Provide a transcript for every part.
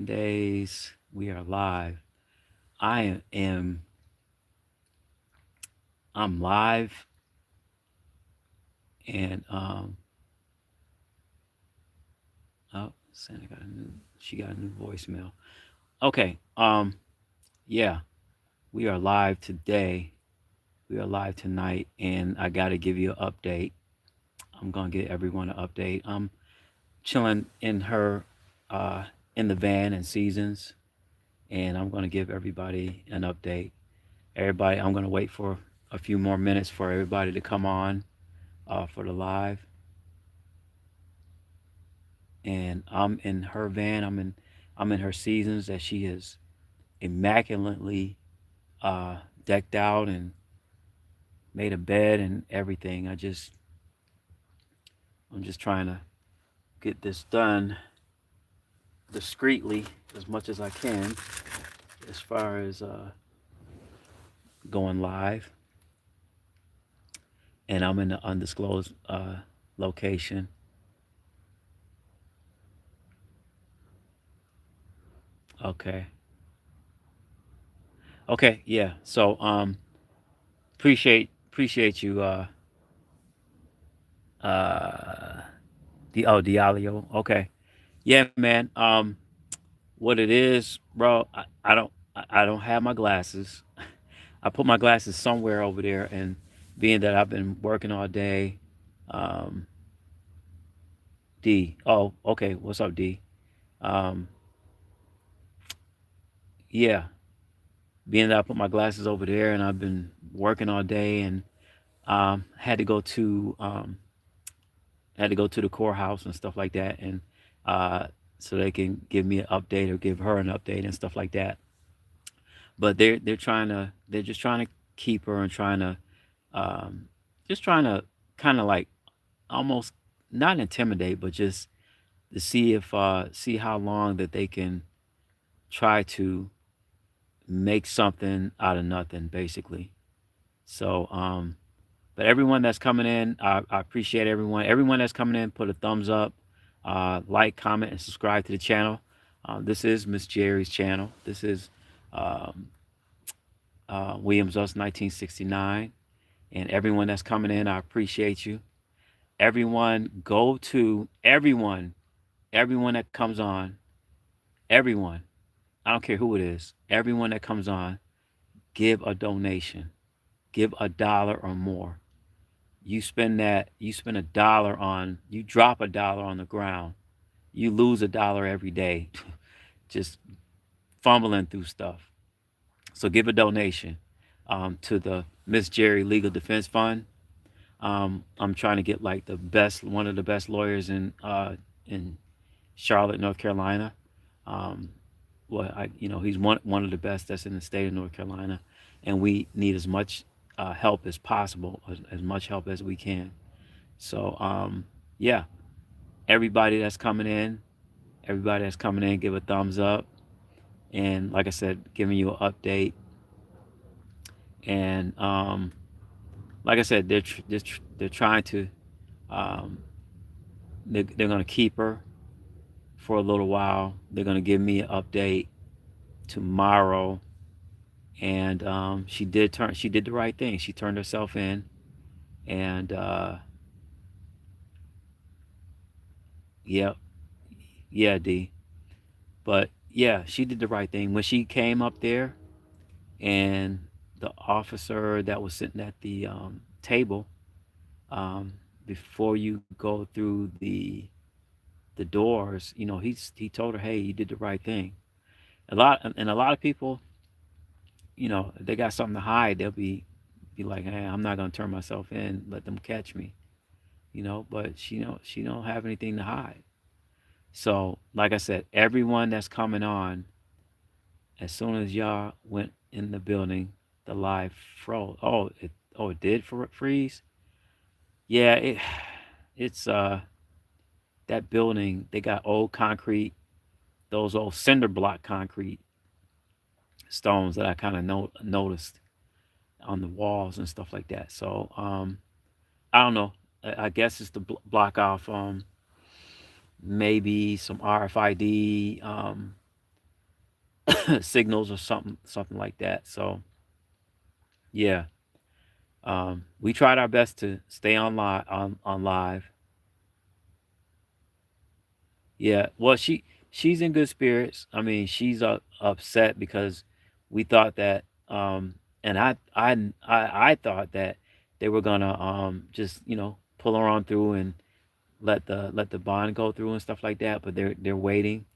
Mondays. We are live. I am I'm live and oh Santa got a new she got a new voicemail. Okay. Yeah, we are live today. We are live tonight and I gotta give you an update. I'm gonna get everyone an update. I'm chilling uh in the van and seasons and I'm gonna give everybody an update. Everybody, I'm gonna wait for a few more minutes for everybody to come on for the live, and I'm in her van. I'm in her seasons that she is immaculately uh, decked out and made a bed and everything. I'm just trying to get this done discreetly as much as I can, as far as going live. And I'm in an undisclosed location. Okay. Okay. Yeah. So appreciate you uh Dialio. Okay. Yeah, man. What it is, bro, I don't have my glasses. I put my glasses somewhere over there, and being that I've been working all day, um D. Oh, okay. What's up, D? Um yeah, being that I put my glasses over there and I've been working all day and had to go to the courthouse and stuff like that, and uh, so they can give me an update or give her an update and stuff like that. But they're just trying to keep her and trying to um, just trying to kind of like almost not intimidate, but just to see if see how long that they can try to make something out of nothing, basically. So but everyone that's coming in, I appreciate everyone. Everyone that's coming in, put a thumbs up, like, comment, and subscribe to the channel. This is Miss Jerry's channel. This is um, Williams Us 1969. And everyone that's coming in, I appreciate you. Everyone, go to everyone that comes on, everyone, I don't care who it is, everyone that comes on, give a donation. Give $1 or more. You spend $1 on, you drop $1 on the ground, you lose $1 every day, just fumbling through stuff. So give a donation to the Miss Jerry Legal Defense Fund. I'm trying to get like one of the best lawyers in Charlotte, North Carolina. Um, he's one of the best that's in the state of North Carolina, and we need as much help as possible, as much help as we can. So yeah, everybody that's coming in, give a thumbs up, and like I said, giving you an update. And like I said, they're trying to um, they're going to keep her for a little while. They're going to give me an update tomorrow, and she did the right thing. She turned herself in, and yeah, yeah, D. But yeah, she did the right thing when she came up there, and the officer that was sitting at the table, um, before you go through the doors, he told her, "Hey, you did the right thing." A lot of people, if they got something to hide, they'll be like, "Hey, I'm not gonna turn myself in, let them catch me," But she don't have anything to hide. So, like I said, everyone that's coming on, as soon as y'all went in the building, the live froze. It did freeze. Yeah, it's that building. They got old concrete, those old cinder block concrete stones that I kind of noticed on the walls and stuff like that. So I don't know. I guess it's to block off maybe some RFID. signals or something like that. So yeah, we tried our best to stay on live. Yeah, well, she's in good spirits. I mean, she's upset because we thought that, and I thought that they were gonna just pull her on through and let the bond go through and stuff like that. But they're waiting.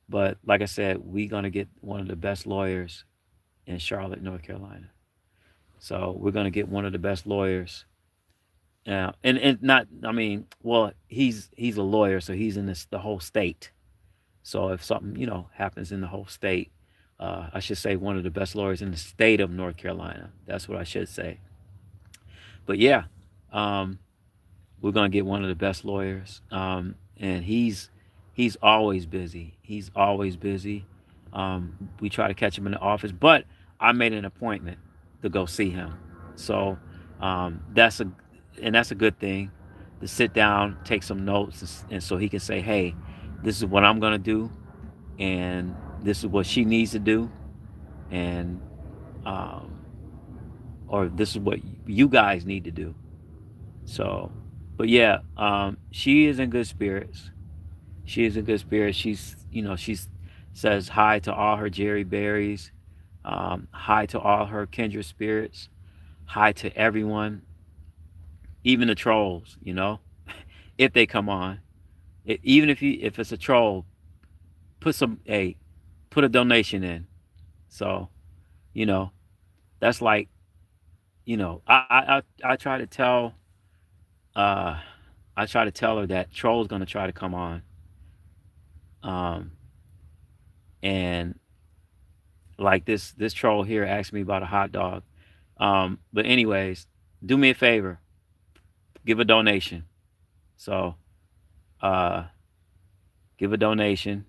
But like I said, we gonna get one of the best lawyers in Charlotte, North Carolina. So we're gonna get one of the best lawyers. And not, I mean, well, he's a lawyer, so he's in the whole state. So if something happens in the whole state, I should say one of the best lawyers in the state of North Carolina. That's what I should say. But yeah, um, we're gonna get one of the best lawyers, and he's always busy. He's always busy. We try to catch him in the office, but I made an appointment to go see him. So that's a good thing to sit down, take some notes, and so he can say, "Hey, this is what I'm gonna do, and this is what she needs to do, and um, or this is what you guys need to do." So, but yeah, she is in good spirits. She is in good spirits. She's says hi to all her Jerry berries, hi to all her kindred spirits, hi to everyone, even the trolls. If they come on, even if it's a troll, put put a donation in. So you know that's like I try to tell uh I try to tell her that troll's gonna try to come on, um and like this troll here asked me about a hot dog. But anyways, do me a favor, give a donation. So uh give a donation,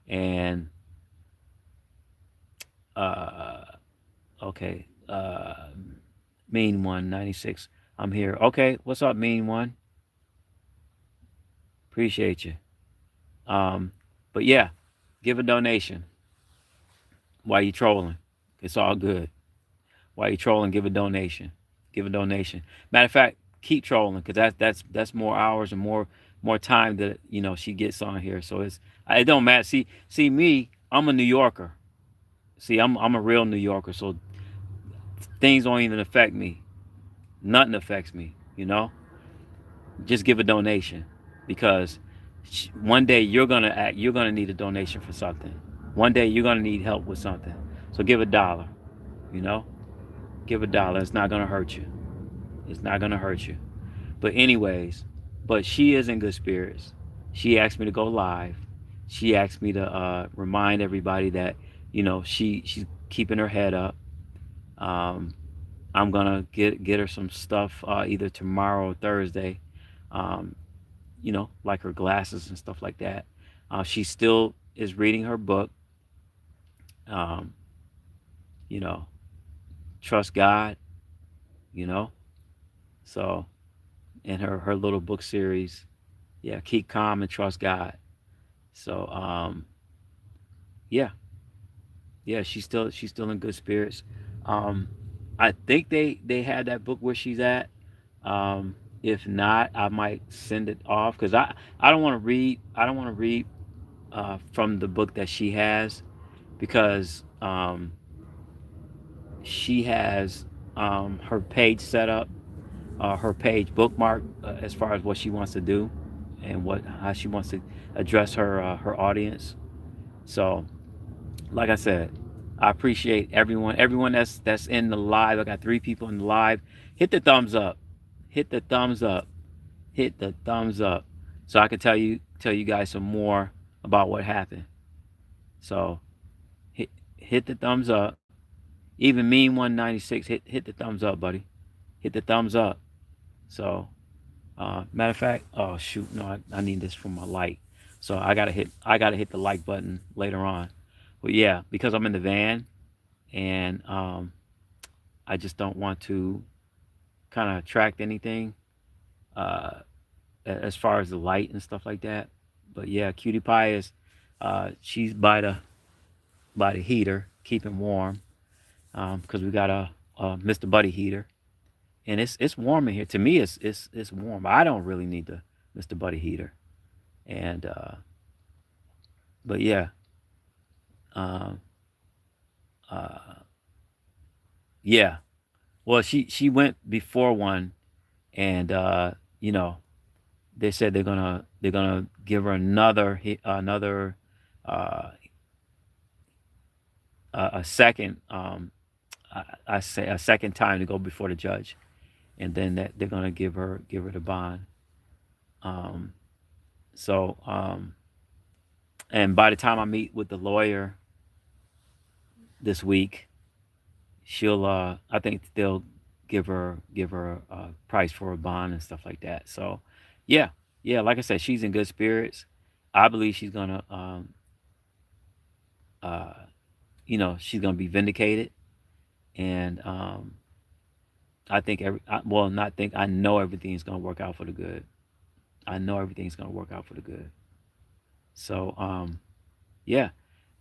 and uh okay, mean 196, I'm here. Okay, what's up, mean one? Appreciate you. um but yeah, give a donation while you trolling. It's all good. While you trolling, give a donation. Give a donation. Matter of fact, keep trolling, because that's more hours and more time that she gets on here. So it don't matter. See me, I'm a New Yorker. See, I'm a real New Yorker. So things don't even affect me. Nothing affects me. Just give a donation, because one day you're gonna need a donation for something. One day you're gonna need help with something. So give $1. You know, give $1. It's not gonna hurt you. It's not gonna hurt you. But anyways, but she is in good spirits. She asked me to go live. She asked me to remind everybody that she's keeping her head up. Um, I'm gonna get her some stuff either tomorrow or Thursday. Um, like her glasses and stuff like that. She still is reading her book. Um, you know, trust God. You know, so in her little book series, yeah, keep calm and trust God. So yeah, yeah, she's still in good spirits. Um, I think they had that book where she's at. If not, I might send it off, because I don't want to read. I don't want to read from the book that she has, because she has her page set up, her page bookmark, as far as what she wants to do and what how she wants to address her audience. So like I said, I appreciate everyone that's in the live. I got 3 people in the live. Hit the thumbs up. Hit the thumbs up. Hit the thumbs up, so I can tell you guys some more about what happened. So hit the thumbs up. Even mean 196, hit the thumbs up, buddy. Hit the thumbs up. So matter of fact, oh shoot, no, I need this for my light. So I gotta hit the like button later on. But yeah, because I'm in the van, and I just don't want to kind of attract anything uh, as far as the light and stuff like that. But yeah, Cutie Pie is she's by by the heater, keep him warm, because we got a Mr. Buddy heater, and it's warm in here. To me, it's warm. I don't really need the Mr. Buddy heater, and but yeah, um, uh, yeah. Well, she went before one, and you know, they said they're gonna give her another uh, a second I say a second time to go before the judge, and then that they're gonna give her the bond. Um, so and by the time I meet with the lawyer this week, she'll I think they'll give her a price for a bond and stuff like that. So yeah, yeah, like I said, she's in good spirits. I believe she's gonna uh she's gonna be vindicated, and I think well, not think, I know everything's gonna work out for the good. I know everything's gonna work out for the good. So yeah,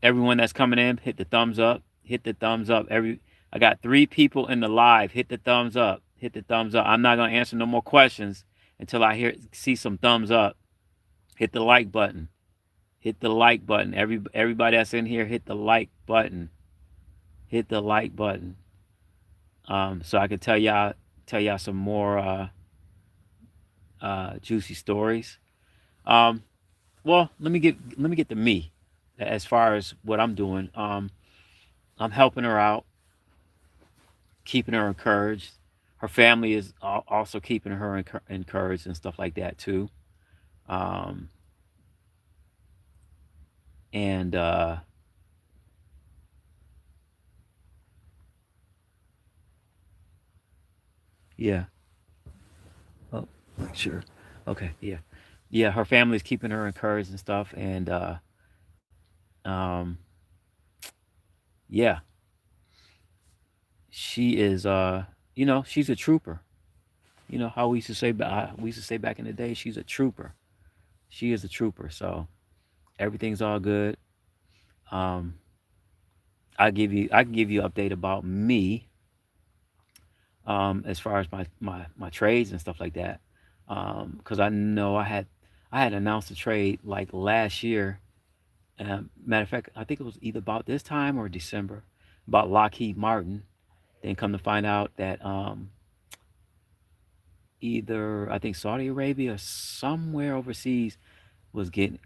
everyone that's coming in, hit the thumbs up. Hit the thumbs up. I got 3 people in the live. Hit the thumbs up. Hit the thumbs up. I'm not gonna answer no more questions until I see some thumbs up. Hit the like button. Hit the like button. Everybody that's in here, hit the like button. Hit the like button. So I can tell y'all some more juicy stories. Um, well, let me get to me as far as what I'm doing. I'm helping her out, keeping her encouraged. Her family is also keeping her encouraged and stuff like that too. Um, and yeah, oh, sure, okay, yeah, yeah. Her family's keeping her encouraged and stuff, and um, yeah, she is. She's a trooper. You know how we used to say back in the day, she's a trooper. She is a trooper. So everything's all good. Um, I can give you an update about me, as far as my trades and stuff like that. Because I know I had announced a trade like last year. Matter of fact, I think it was either about this time or December, about Lockheed Martin. Then come to find out that either I think Saudi Arabia or somewhere overseas is getting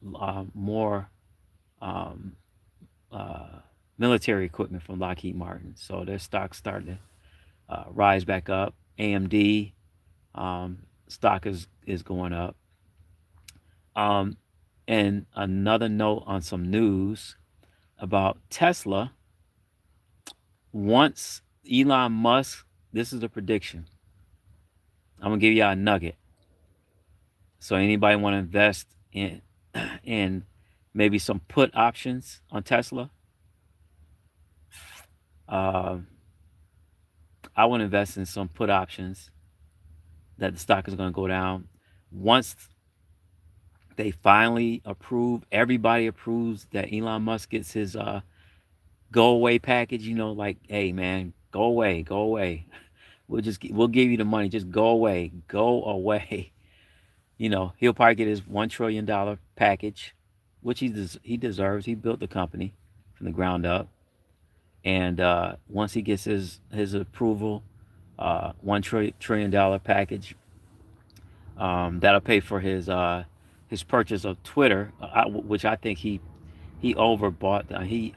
more um, uh, military equipment from Lockheed Martin. So their stock started to rise back up. AMD stock is going up. Um, and another note on some news about Tesla. Once Elon Musk, this is a prediction. I'm gonna give y'all a nugget. So anybody want to invest in maybe some put options on Tesla? Uh, I want to invest in some put options that the stock is going to go down once they finally everybody approves that Elon Musk gets his go away package. Like, hey man, go away, go away. We'll give you the money. Just go away, go away. He'll probably get his $1 trillion package, which he deserves. He built the company from the ground up, and once he gets his approval, $1 trillion package, that'll pay for his purchase of Twitter, which I think he overbought. He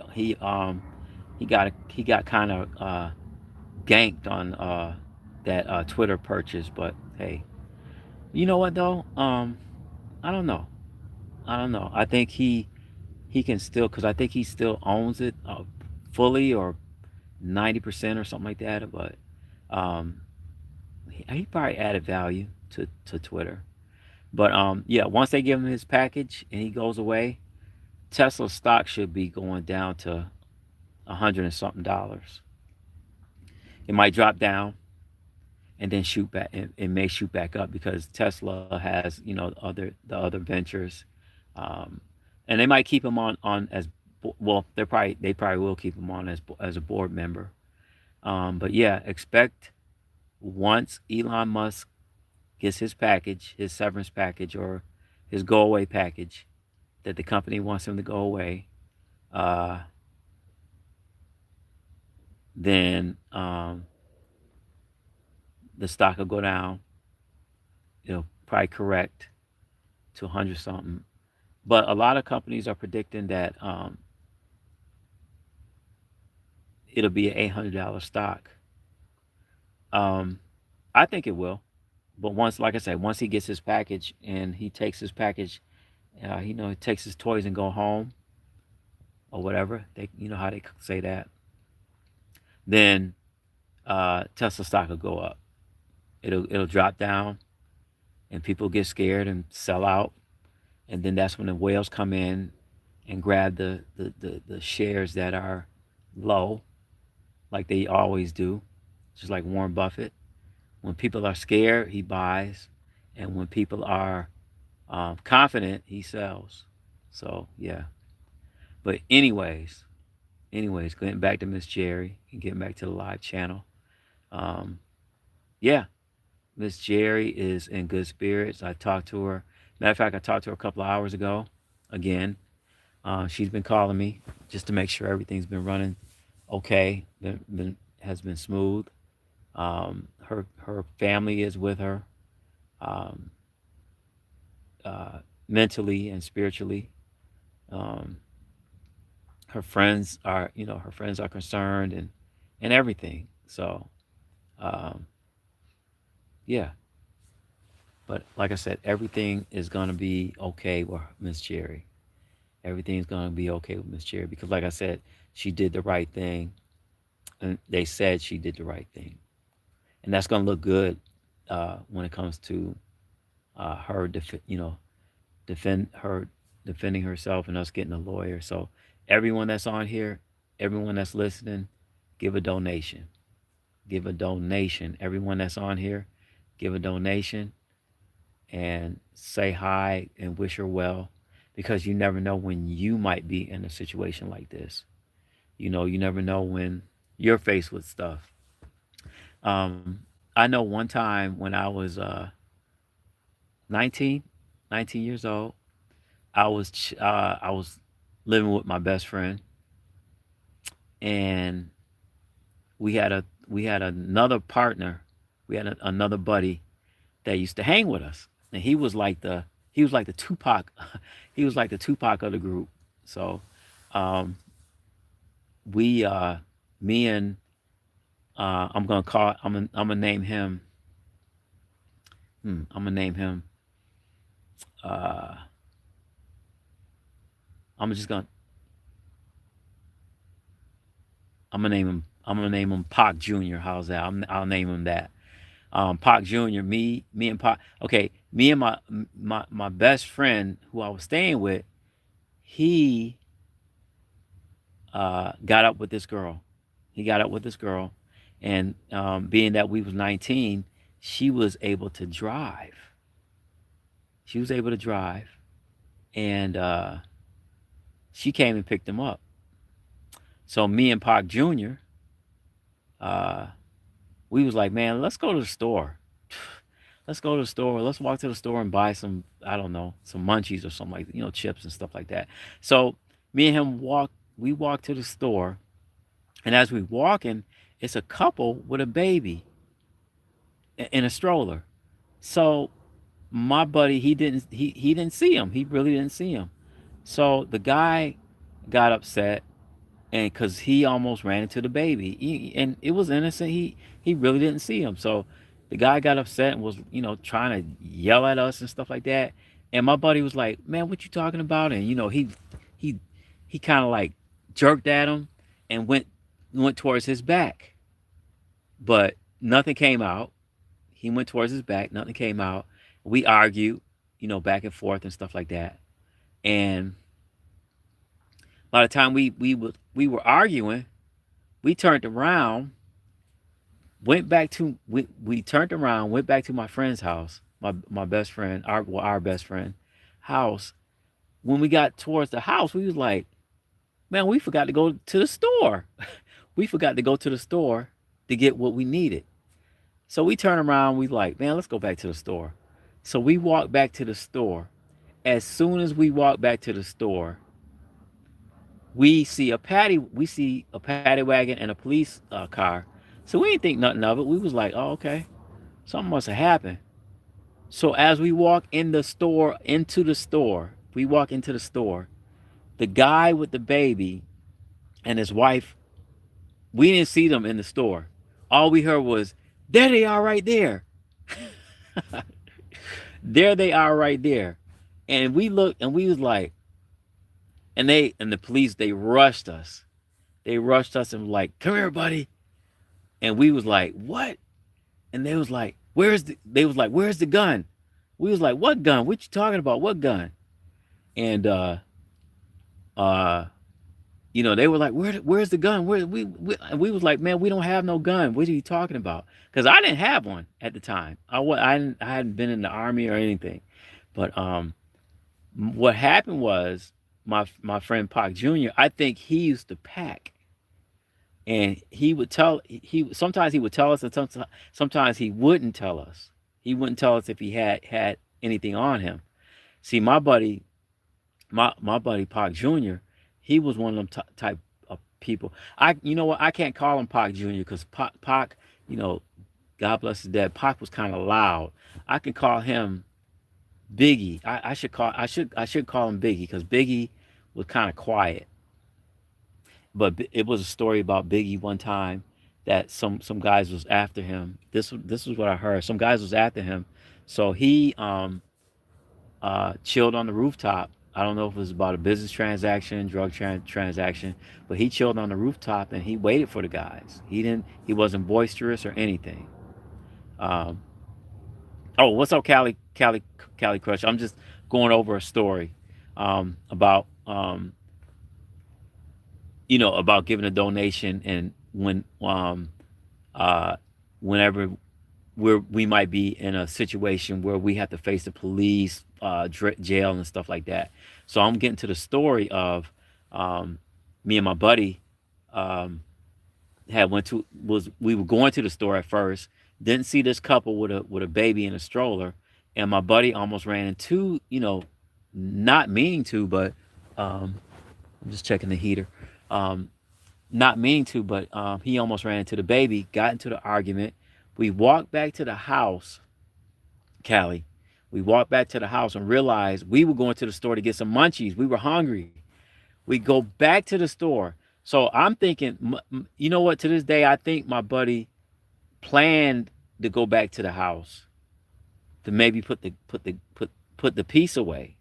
got kind of ganked on that Twitter purchase. But hey, you know what though? I don't know. I don't know. I think he can still, because I think he still owns it fully, or 90% or something like that. But um, he probably added value to Twitter. But yeah, once they give him his package and he goes away, Tesla stock should be going down to 100 and something dollars. It might drop down and then shoot back. It may shoot back up because Tesla has the other ventures, um, and they might keep him on as well, they probably will keep him on as a board member. But yeah, expect once Elon Musk gets his package, his severance package, or his go away package, that the company wants him to go away, uh, then the stock will go down. It'll probably correct to 100 something. But a lot of companies are predicting that it'll be an $800 stock. Um, I think it will. But once, like I said, once he gets his package and he takes his package, he takes his toys and go home or whatever. You know how they say that. Then Tesla stock will go up. It'll drop down, and people get scared and sell out. And then that's when the whales come in and grab the shares that are low, like they always do, just like Warren Buffett. When people are scared, he buys, and when people are confident, he sells. So yeah. But anyways, getting back to Miss Jerry and getting back to the live channel. Um, yeah, Miss Jerry is in good spirits. I talked to her. Matter of fact, I talked to her a couple of hours ago. Again, she's been calling me just to make sure everything's been running okay. Has been smooth. Her family is with her, um, mentally and spiritually. Um, her friends are concerned and everything. So um, yeah, but like I said, everything is gonna be okay with Miss Jerry. Everything's gonna be okay with Miss Jerry because, like I said, she did the right thing, and they said she did the right thing, and that's gonna look good when it comes to her, defend her defending herself and us getting a lawyer. So everyone that's on here, everyone that's listening, give a donation. Give a donation. Everyone that's on here, give a donation and say hi and wish her well because you never know when you might be in a situation like this. You never know when you're faced with stuff. Um, I know one time when I was 19, 19 years old, I was living with my best friend, and we had another partner, we had another buddy that used to hang with us, and he was like the Tupac, he was like the Tupac of the group. So, um, we me and I'm gonna name him. I'm gonna name him. Uh, I'm just gonna I'm gonna name him Pac Junior. How's that? I'll name him that. Pac Junior. Me and Pac. Okay, me and my best friend who I was staying with. He got up with this girl. He got up with this girl, and being that we was 19, she was able to drive. She was able to drive, and she came and picked him up. So me and Pac Junior. Uh, we was like, man, let's go to the store. Let's go to the store. Let's walk to the store and buy some, I don't know, some munchies or something like that, chips and stuff like that. So me and him we walked to the store, and as we walking, it's a couple with a baby in a stroller. So my buddy, he didn't see him. He really didn't see him. So the guy got upset, and because he almost ran into the baby, and it was innocent. He really didn't see him. So the guy got upset and was trying to yell at us and stuff like that. And my buddy was like, "Man, what you talking about?" And he he kind of like jerked at him and went towards his back, but nothing came out. He went towards his back, nothing came out. We argued, back and forth and stuff like that. And by the time we were arguing, we turned around, we turned around, went back to my friend's house, my best friend, our best friend house. When we got towards the house, we was like, Man, we forgot to go to the store. We forgot to go to the store to get what we needed. So we turn around, we like, man, let's go back to the store. So we walk back to the store. As soon as we walk back to the store, we see a paddy wagon and a police car. So we didn't think nothing of it. We was like, oh, okay, something must have happened. So as we walk in the store, we walk into the store. The guy with the baby and his wife, we didn't see them in the store. All we heard was, there they are right there. There they are right there. And we looked and we was like, and the police, they rushed us. They rushed us and was like, come here, buddy. And we was like, what? And they was like, where's the gun? We was like, what gun? What you talking about? What gun? And uh they were like, where's the gun? And we was like, man, we don't have no gun. What are you talking about? Because I didn't have one at the time. I hadn't been in the army or anything. But what happened was my friend Pac Jr. I think he used to pack, and he sometimes he would tell us, and sometimes he wouldn't tell us. He wouldn't tell us if he had anything on him. See, my buddy Pac Jr. He was one of them type of people. You know what? I can't call him Pac Jr. because Pac, you know, God bless his dad. Pac was kind of loud. I can call him Biggie. I should call him Biggie because Biggie was kind of quiet. But it was a story about Biggie one time that some guys was after him. This was what I heard. Some guys was after him, so he chilled on the rooftop. I don't know if it was about a business transaction, transaction, but he chilled on the rooftop and he waited for the guys. He wasn't boisterous or anything. Um, oh, what's up, Cali Crush? I'm just going over a story about about giving a donation and uh, whenever we might be in a situation where we have to face the police, jail, and stuff like that. So I'm getting to the story of um, me and my buddy um, had went to was we were going to the store at first, didn't see this couple with a baby in a stroller, and my buddy almost ran into not meaning to, but um, I'm just checking the heater. Um, Not meaning to, but he almost ran into the baby, got into the argument. We walked back to the house, Callie. We walked back to the house and realized we were going to the store to get some munchies. We were hungry. We go back to the store. So I'm thinking, you know what? To this day, I think my buddy planned to go back to the house to maybe put the piece away.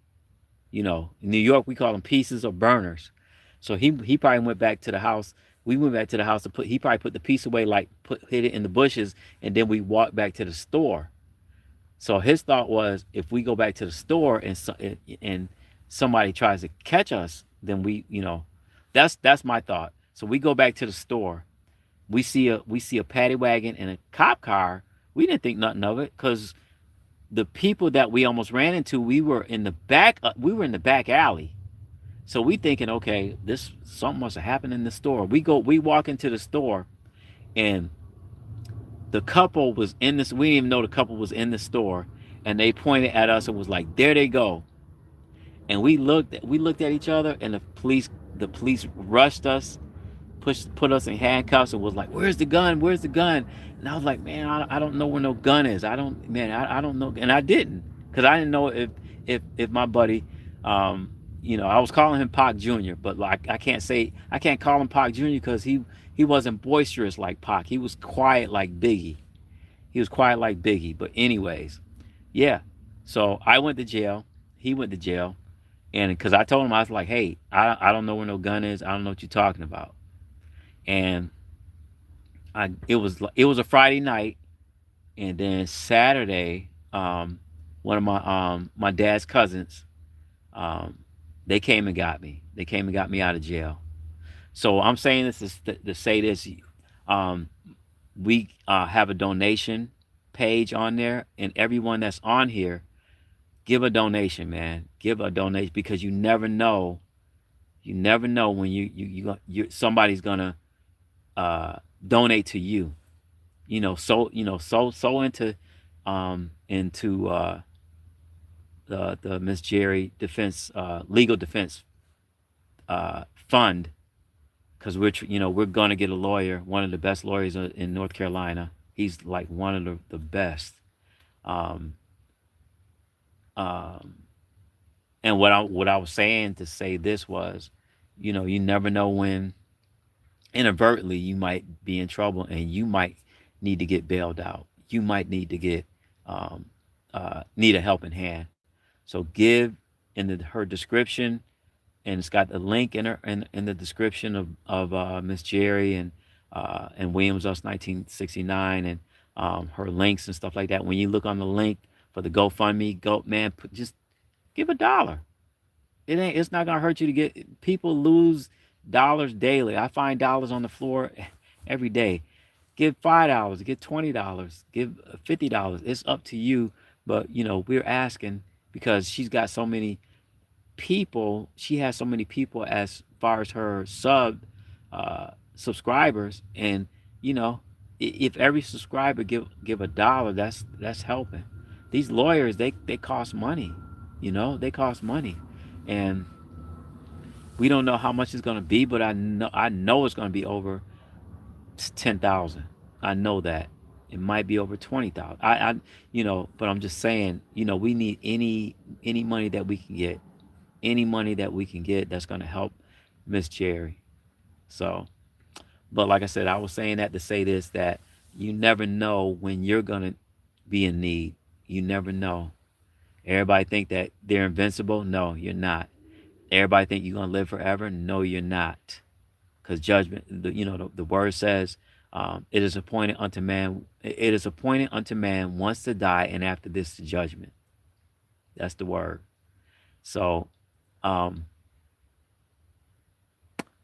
In New York we call them pieces or burners. So he probably went back to the house. We went back to the house to put. He probably put the piece away, like hid it in the bushes, and then we walked back to the store. So his thought was, if we go back to the store and somebody tries to catch us, then that's my thought. So we go back to the store. We see a paddy wagon and a cop car. We didn't think nothing of it because the people that we almost ran into, we were in the back. We were in the back alley. So we thinking, okay, this something must have happened in the store. We walk into the store, and the couple was in this. We didn't even know the couple was in the store, and they pointed at us and was like, "There they go." And we looked at each other, and the police rushed us, put us in handcuffs, and was like, "Where's the gun? Where's the gun?" And I was like, "Man, I don't know where no gun is. I don't know." And I didn't, because I didn't know if my buddy, I was calling him Pac Jr., but like I can't call him Pac Jr. because he wasn't boisterous like Pac. He was quiet like Biggie. He was quiet like Biggie. But anyways, yeah. So I went to jail. He went to jail, and because I told him, I was like, "Hey, I don't know where no gun is. I don't know what you're talking about." And it was a Friday night, and then Saturday, one of my dad's cousins, um, they came and got me. They came and got me out of jail. So I'm saying this to say this. Um, we have a donation page on there, and everyone that's on here, give a donation, man. Give a donation because you never know You never know when you somebody's gonna donate to you. So into the Miss Gerry defense legal defense fund, because we're gonna get a lawyer, one of the best lawyers in North Carolina. He's like one of the best. Um, um, and what I was saying to say this was, you never know when inadvertently you might be in trouble and you might need to get bailed out. You might need to get um, need a helping hand. So give in her description, and it's got the link in the description of Miss Gerry and Williams Us 1969 and her links and stuff like that. When you look on the link for the GoFundMe, go man, just give $1. It's not gonna hurt you to get. People lose dollars daily. I find dollars on the floor every day. Give $5, give $20, give $50. It's up to you. But we're asking because she's got so many people. She has so many people as far as her subscribers, and if every subscriber give $1, that's helping. These lawyers, they cost money. They cost money, and we don't know how much it's going to be, but I know it's going to be over 10,000. I know that it might be over 20,000. But I'm just saying, we need any money that we can get, any money that we can get that's going to help Miss Gerry. So, but like I said, I was saying that to say this, that you never know when you're going to be in need. You never know. Everybody think that they're invincible. No, you're not. Everybody think you're going to live forever. No, you're not. Because judgment, the word says, it is appointed unto man. It is appointed unto man once to die, and after this, the judgment. That's the word. So, um,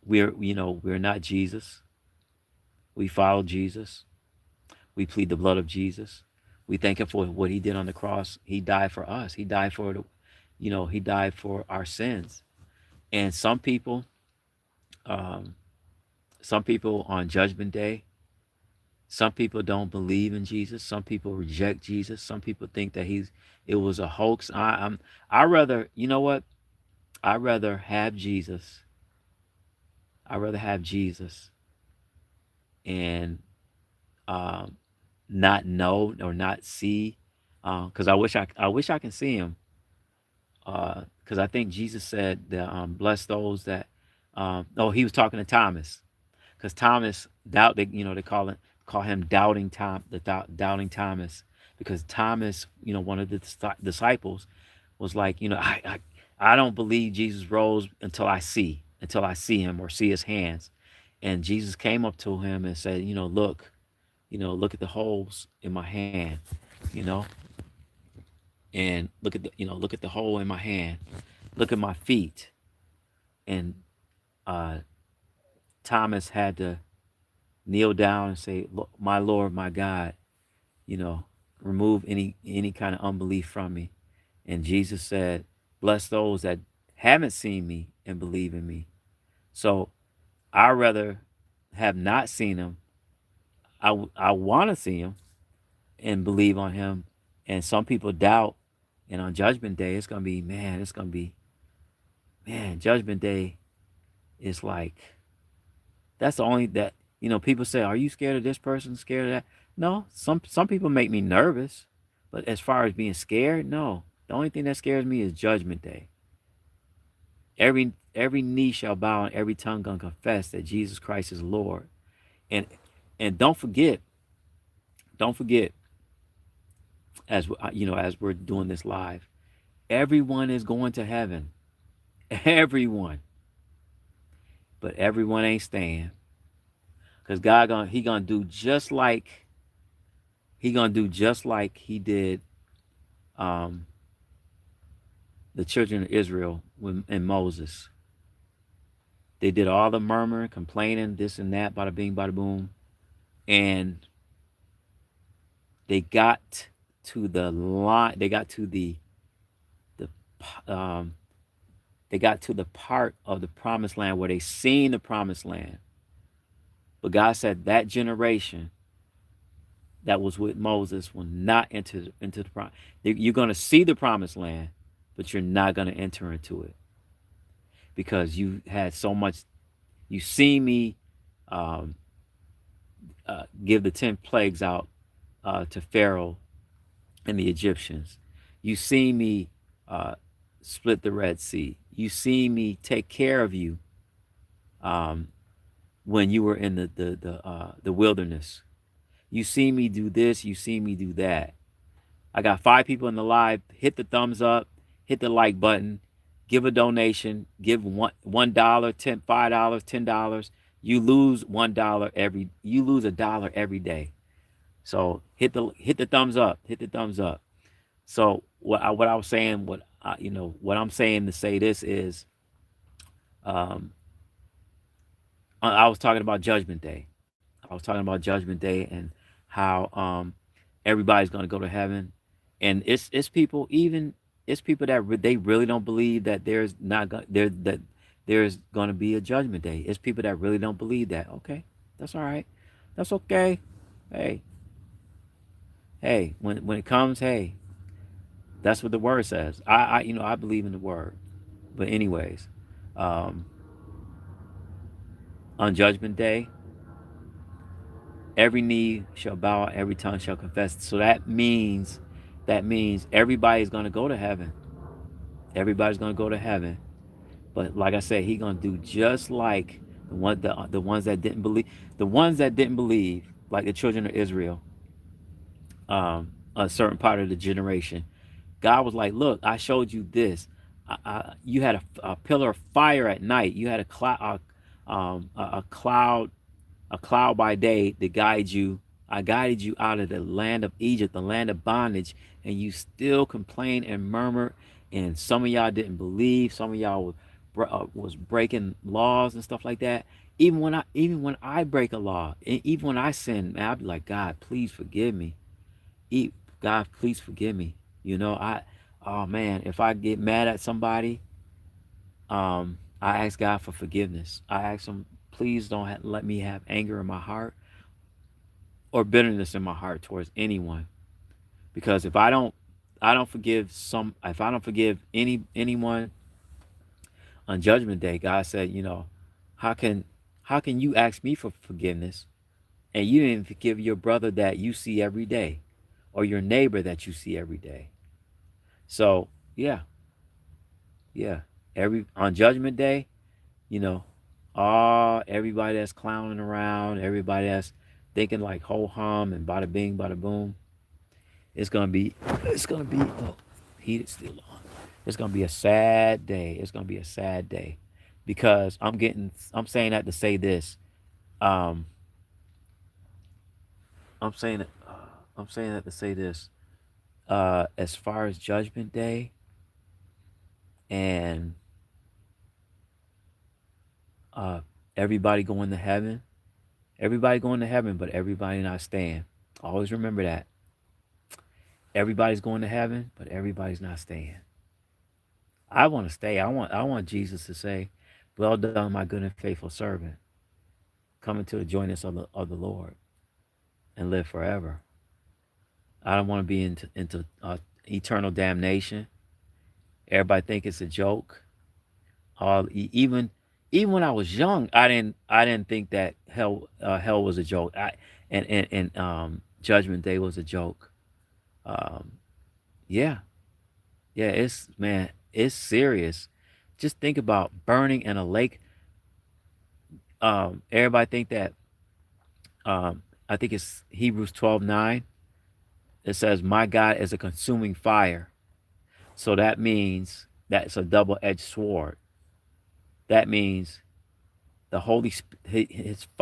we're not Jesus. We follow Jesus. We plead the blood of Jesus. We thank him for what he did on the cross. He died for us. He died for he died for our sins. And um, some people on Judgment Day, some people don't believe in Jesus. Some people reject Jesus. Some people think that it was a hoax. I rather, you know what? I rather have Jesus. I rather have Jesus and um, not know or not see, because I wish I can see him. Because I think Jesus said that bless those that. Oh, he was talking to Thomas, because Thomas they call him doubting Tom, doubting Thomas, because Thomas, one of the disciples, was like, I don't believe Jesus rose until I see him or see his hands. And Jesus came up to him and said, look at the holes in my hand, you know, and look at the hole in my hand, look at my feet. And uh, Thomas had to kneel down and say, my Lord, my God, you know, remove any kind of unbelief from me. And Jesus said, bless those that haven't seen me and believe in me. So I rather have not seen him. I want to see him and believe on him. And some people doubt. And on Judgment Day, it's gonna be, man. It's gonna be, man. Judgment Day is like, that's the only that people say, are you scared of this person, scared of that? No, some people make me nervous, but as far as being scared, no. The only thing that scares me is Judgment Day. Every knee shall bow and every tongue gonna confess that Jesus Christ is Lord. And don't forget, as we're doing this live, everyone is going to heaven. Everyone. But everyone ain't staying. Because he gonna do just like he did um, the children of Israel and Moses. They did all the murmuring, complaining, this and that, bada bing, bada boom, and they got to the line. They got to the They got to the part of the promised land where they seen the promised land. But God said that generation that was with Moses will not enter into the promise. You're going to see the promised land, but you're not going to enter into it because you had so much. You see me um, give the 10 plagues out to Pharaoh and the Egyptians. You see me uh, split the Red Sea. You see me take care of you um, when you were in the wilderness. You see me do this. You see me do that. I got 5 people in the live. Hit the thumbs up. Hit the like button. Give a donation. Give $1, $5, $10. You lose $1 every. You lose $1 every day. So hit the thumbs up. Hit the thumbs up. So what I was saying, what I'm saying to say this is, um, I was talking about Judgment Day. I was talking about Judgment Day and how everybody's going to go to heaven, and it's people, even it's people that they really don't believe that there's not there that there's going to be a Judgment Day. It's people that really don't believe that. Okay, that's all right. That's okay. Hey, hey, when it comes, hey, that's what the word says. I believe in the word. But anyways, um, on Judgment Day, every knee shall bow, every tongue shall confess. So that means everybody's gonna go to heaven. Everybody's gonna go to heaven. But like I said, he's gonna do just like the ones that didn't believe, the ones that didn't believe, like the children of Israel, a certain part of the generation. God was like, "Look, I showed you this. You had a pillar of fire at night. You had a cloud by day to guide you. I guided you out of the land of Egypt, the land of bondage, and you still complained and murmured. And some of y'all didn't believe. Some of y'all was breaking laws and stuff like that. Even when I break a law, even when I sin, man, I'll be like, God, please forgive me. God, please forgive me. Oh man, if I get mad at somebody, I ask God for forgiveness. I ask Him, please don't let me have anger in my heart or bitterness in my heart towards anyone. Because if I don't forgive anyone on Judgment Day, God said, how can how can you ask me for forgiveness and you didn't forgive your brother that you see every day, or your neighbor that you see every day? So yeah, yeah. Every on Judgment Day, you know, everybody that's clowning around, everybody that's thinking like ho hum and bada bing, bada boom, it's gonna be heat is still on. It's gonna be a sad day. It's gonna be a sad day because I'm saying that to say this. Um, I'm saying it. I'm saying that to say this. As far as Judgment Day and uh, everybody going to heaven, everybody going to heaven, but everybody not staying. Always remember that. Everybody's going to heaven, but everybody's not staying. I want to stay. I want Jesus to say, "Well done, my good and faithful servant. Come into the joyness of the Lord and live forever." I don't want to be into eternal damnation. Everybody think it's a joke. Even when I was young, I didn't think that hell was a joke. And Judgment Day was a joke. Um, yeah, yeah. It's serious. Just think about burning in a lake. Everybody think that. I think it's Hebrews 12:9. It says, "My God is a consuming fire." So that means that's a double-edged sword. That means the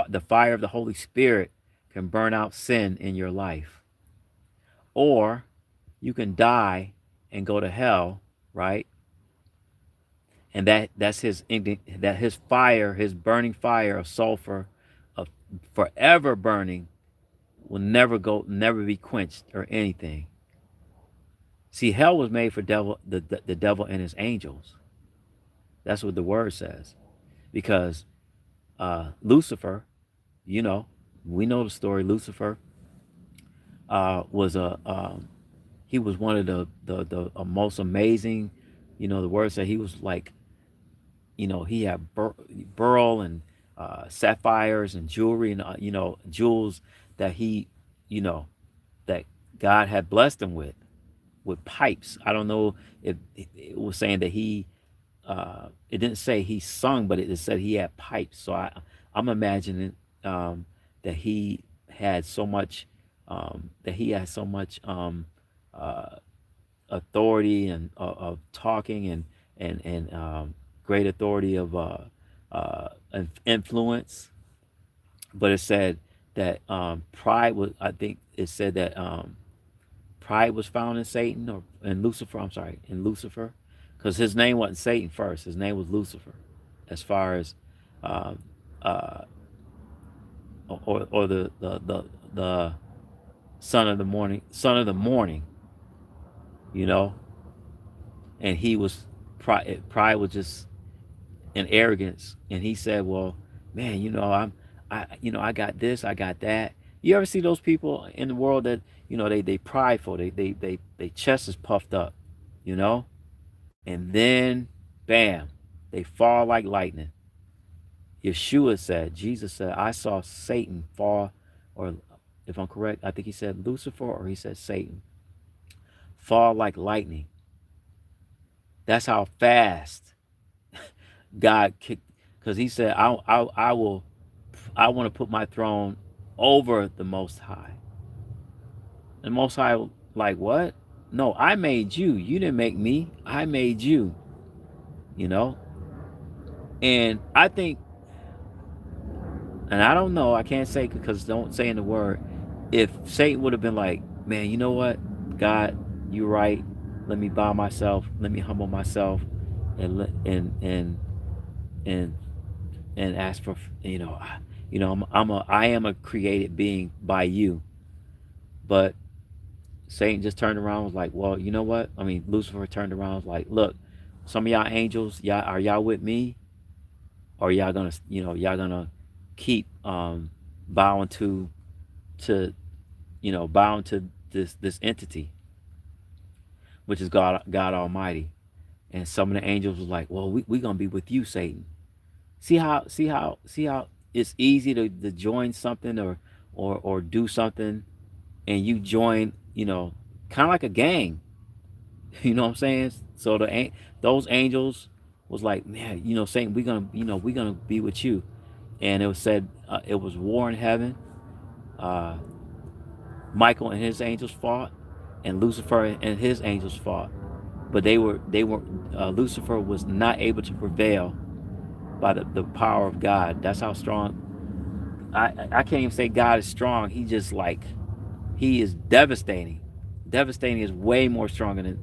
the fire of the Holy Spirit can burn out sin in your life, or you can die and go to hell, right? And that his fire, his burning fire of sulfur, of forever burning, will never be quenched or anything. See, hell was made for the devil and his angels. That's what the word says. Because Lucifer, you know, we know the story. Lucifer was a he was one of the most amazing. You know, the word said he was like, you know, he had beryl and sapphires and jewelry and you know, jewels that he, you know, that God had blessed him with pipes. I don't know if it was saying that he it didn't say he sung, but it said he had pipes. So I'm imagining that he had so much that he had so much uh, authority and of talking and great authority of influence. But it said that pride was. I think it said that pride was found in Satan or in Lucifer. I'm sorry, in Lucifer, because his name wasn't Satan first. His name was Lucifer, as far as um, uh, or the son of the morning, son of the morning. You know, and he was pride. Pride was just an arrogance, and he said, "Well, man, you know, you know, I got this, I got that." You ever see those people in the world that you know they prideful, they chest is puffed up, you know, and then bam, they fall like lightning. Yeshua said, Jesus said, I saw Satan fall, or if I'm correct, I think he said Lucifer or he said Satan fall like lightning. That's how fast God kicked, because he said, I will, I want to put my throne over the Most High. The Most High, like, what? No, I made you. You didn't make me. I made you, you know? And I think, and I don't know, I can't say because don't say in the word, if Satan would have been like, man, you know what? God, you're right. Let me bow myself. Let me humble myself and and ask for, you know, I am a created being by you. But Satan just turned around and was like, well, you know what? I mean, Lucifer turned around and was like, look, some of y'all angels, y'all are y'all with me, or y'all gonna, you know, y'all gonna keep bowing to bowing to this entity, which is God Almighty. And some of the angels was like, well, we gonna be with you, Satan. See how it's easy to join something or do something, and you join, kind of like a gang. You know what I'm saying? So those angels was like, man, Satan, we gonna be with you. And it was said it was war in heaven. Uh, Michael and his angels fought, and Lucifer and his angels fought. But they were Lucifer was not able to prevail by the power of God. That's how strong. I can't even say God is strong. He just like he is devastating. Devastating is way more stronger than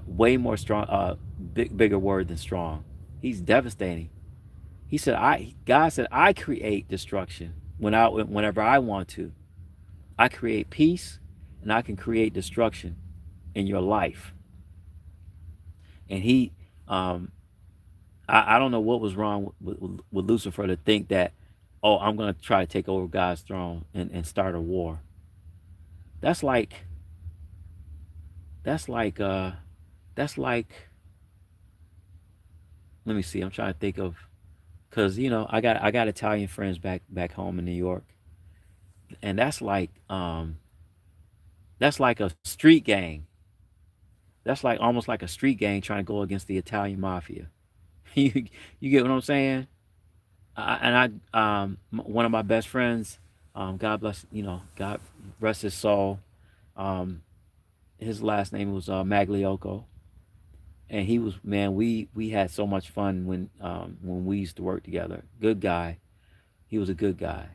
way more strong. Bigger word than strong. He's devastating. He said, God said, I create destruction whenever I want to. I create peace, and I can create destruction in your life. And he, um, I don't know what was wrong with Lucifer to think that, oh, I'm going to try to take over God's throne and start a war. That's like, that's like, uh, that's like, let me see. I'm trying to think of, cause I got Italian friends back home in New York, and that's like a street gang. That's like almost like a street gang trying to go against the Italian mafia. you you get what I'm saying? One of my best friends, God bless, God rest his soul. Um, his last name was Magliocco, and he was, man. We had so much fun when we used to work together. Good guy. He was a good guy,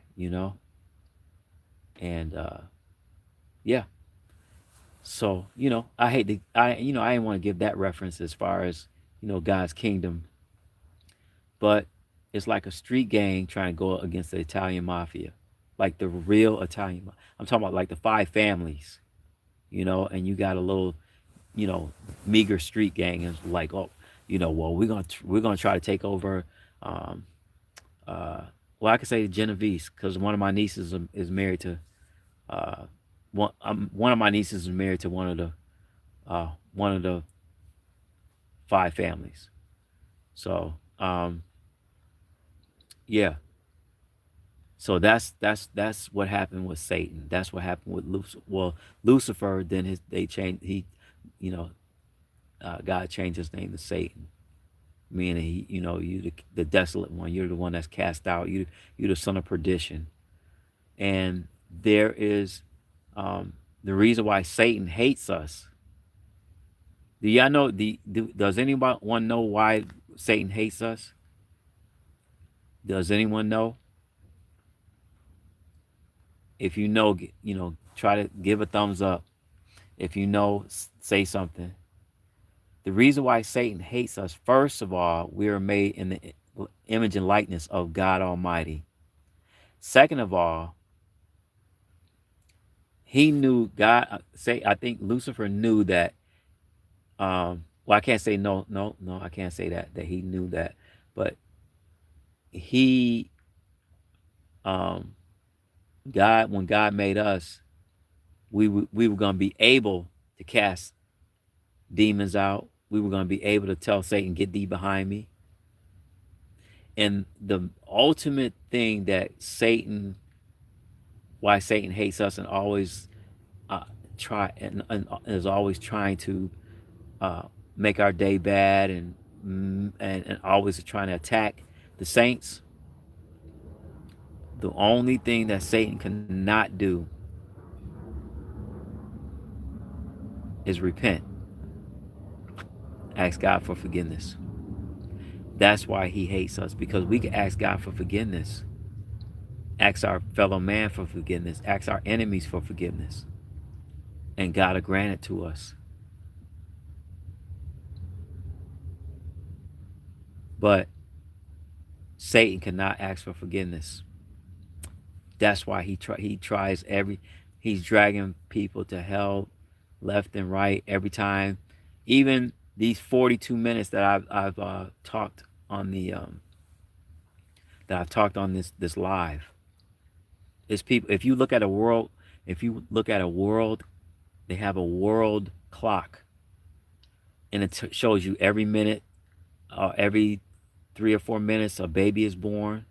and yeah. So I hate to I didn't want to give that reference as far as God's kingdom, but it's like a street gang trying to go against the Italian mafia, like the real Italian. I'm talking about like the five families, and you got a little, you know, meager street gang, and like, oh, well, we're gonna try to take over. Um, uh, well, I could say Genovese because one of my nieces is married to uh, one of my nieces is married to one of the five families. So yeah, so that's what happened with Satan. That's what happened with Lucifer. Well, Lucifer, then they changed. You know, God changed his name to Satan, meaning you the desolate one. You're the one that's cast out. You're the son of perdition. And there is the reason why Satan hates us. Do y'all know? Does anyone know why Satan hates us? Does anyone know? If you know, try to give a thumbs up. If you know, say something. The reason why Satan hates us, first of all, we are made in the image and likeness of God Almighty. Second of all, he knew God. I think Lucifer knew that. Well, I can't say no, no, no. I can't say that he knew that, but he, um, God, when God made us, we were going to be able to cast demons out. We were going to be able to tell Satan, "Get thee behind me." And the ultimate thing that why Satan hates us and always uh, and is always trying to uh, make our day bad and always trying to attack the saints. The only thing that Satan cannot do is repent, ask God for forgiveness. That's why he hates us, because we can ask God for forgiveness, ask our fellow man for forgiveness, ask our enemies for forgiveness, and God will grant it to us. But Satan cannot ask for forgiveness. That's why he tries he's dragging people to hell left and right every time. Even these 42 minutes that I've talked on the that I've talked on this live. It's people. If you look at a world, they have a world clock, and it shows you every minute, every 3 or 4 minutes a baby is born.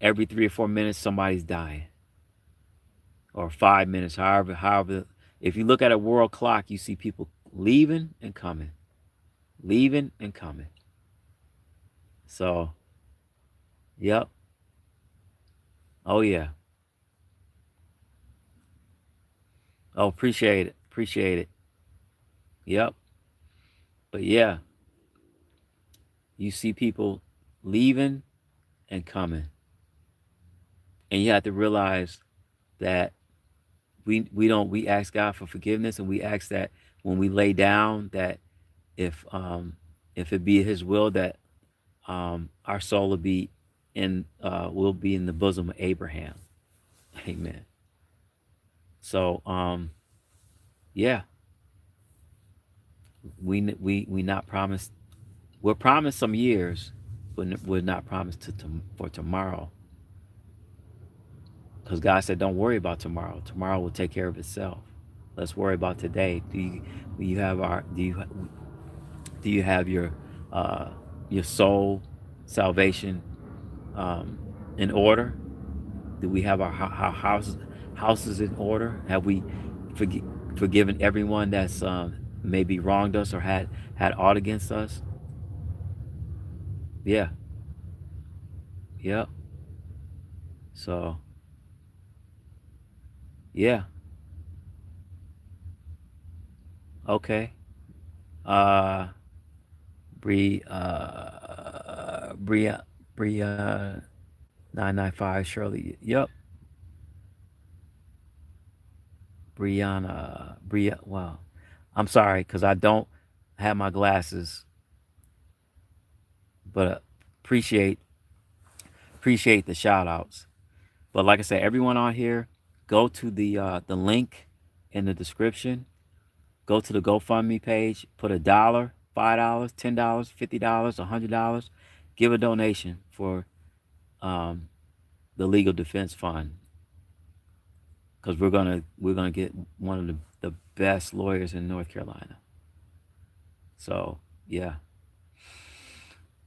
Every 3 or 4 minutes somebody's dying, or 5 minutes, however. If you look at a world clock, you see people leaving and coming, leaving and coming. So, yep. Oh yeah. Oh, appreciate it. Appreciate it. Yep. But yeah, you see people leaving and coming. And you have to realize that we ask God for forgiveness, and we ask that when we lay down, that if um if it be his will, that our soul will be in the bosom of Abraham. Amen. So yeah, we not promised. We're promised some years, but we're not promised for tomorrow, because God said, "Don't worry about tomorrow. Tomorrow will take care of itself. Let's worry about today." Do you have our do you have uh, your soul salvation um, in order? Do we have our houses in order? Have we forgiven everyone that's maybe wronged us or had aught against us? Yeah, yeah. So yeah, okay. Uh, Bria, Bria, 995 Shirley. Yep, Bria. Wow, I'm sorry because I don't have my glasses, but appreciate appreciate the shout outs. But like I said, everyone on here, go to the link in the description. Go to the GoFundMe page. Put $1. $5, $10, $50, $100. Give a donation for um, the Legal Defense Fund, because we're gonna get one of the best lawyers in North Carolina. So yeah.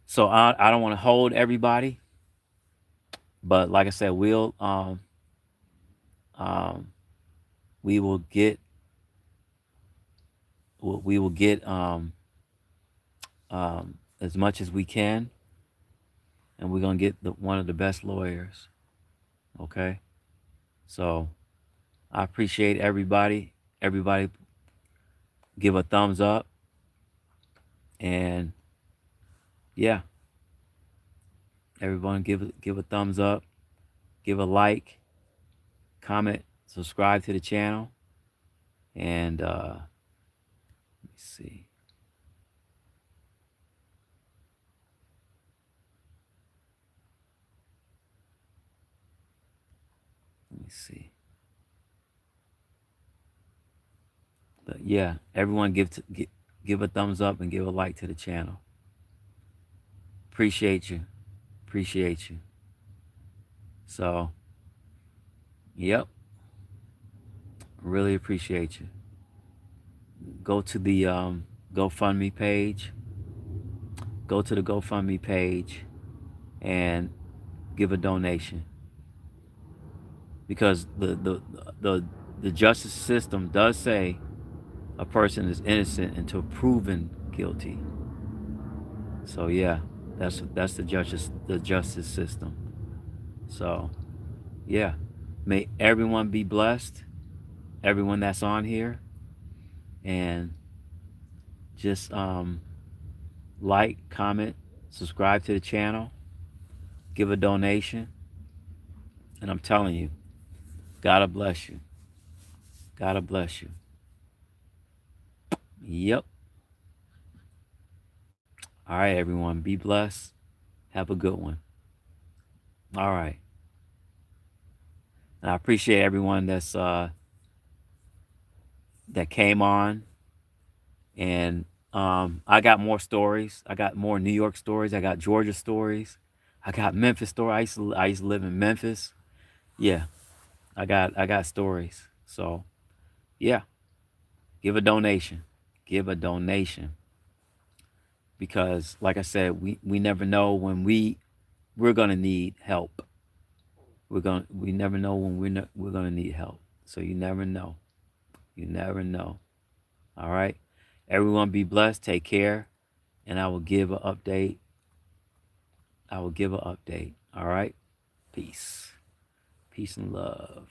So I don't want to hold everybody, but like I said, um, we will get we will get as much as we can, and we're gonna get one of the best lawyers. Okay, so I appreciate everybody. Everybody give a thumbs up, and yeah, everyone give a thumbs up, give a like, comment, subscribe to the channel, and let me see. Let me see. But yeah, everyone give a thumbs up and give a like to the channel. Appreciate you. Appreciate you. So, yep, really appreciate you. Go to the GoFundMe page. Go to the GoFundMe page and give a donation, because the the justice system does say a person is innocent until proven guilty. So yeah, that's the justice system. So yeah, may everyone be blessed, everyone that's on here, and just like, comment, subscribe to the channel, give a donation, and I'm telling you, God bless you. God bless you. Yep. All right, everyone, be blessed. Have a good one. All right. And I appreciate everyone that came on, and I got more stories. I got more New York stories. I got Georgia stories. I got Memphis stories. I used to live in Memphis. Yeah, I got stories. So yeah, give a donation. Give a donation, because, like I said, we never know when we're gonna need help. We never know when we're gonna need help. So you never know. You never know. All right. Everyone be blessed. Take care, and I will give an update. I will give an update. All right. Peace. Peace and love.